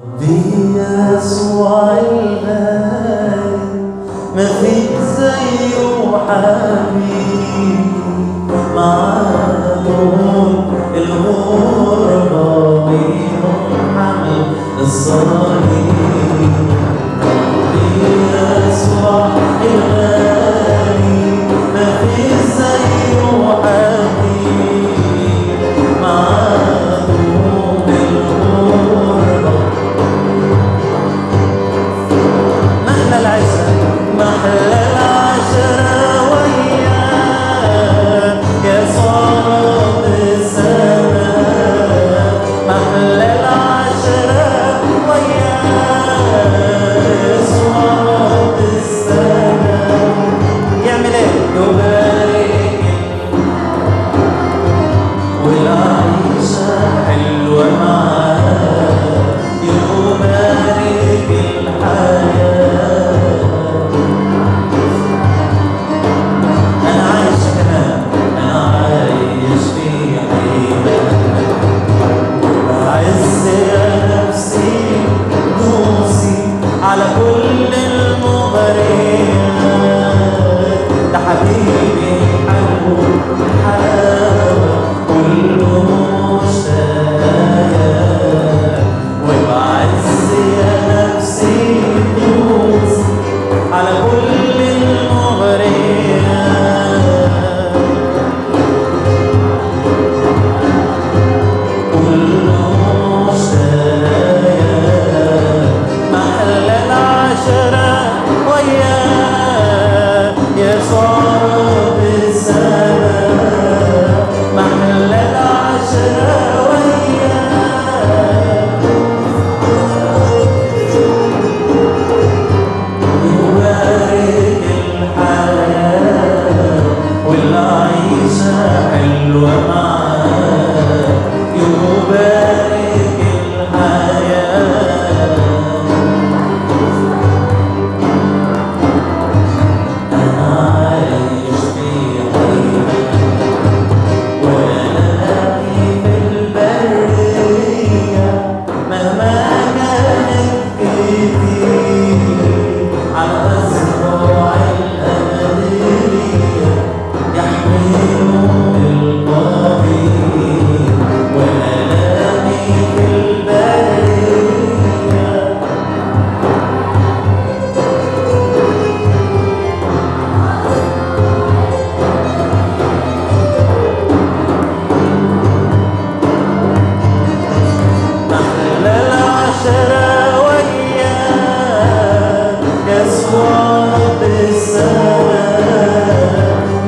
بيسوع الغالي ما فيك زيه حبيبي، معاه الغربة وينحمل الصليب. بيسوع الغالي ما فيك زيه حبيبي، معاه الغربة محلى العشرة محلى العشرة وياك يا صاحب السماء. محلى العشرة وياك يا صاحب السماء. يعمل ايه؟ يبارك والعيشة حلوة معاه، يبارك الحياة. أنا عايش كمان، أنا عايش في حياة، بعز يا نفسي دوسي على كل المغريات. ده حبيبي حلو حلاوة كله مشتاق، وبعز يا نفسي دوسي على كل المغريات. كله مشتاق محل العشرة وياك يا صاحب السماء. محل العشرة وياك يبارك الحياة، والعيشة حلوة معاه، يبارك الحياة. أنا عايش في حياة وألاقي في البرية مهما كانت كتير على أزرع الأبدية يحملهم القدير. وألاقي في البرية محلى العشرة وياك يسوع بالسماء.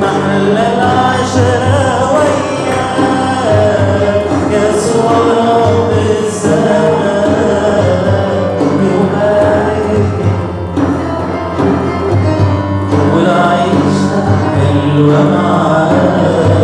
محلى العشرة وياك يسوع بالسماء. يبارك والعيشة حلوة معاك،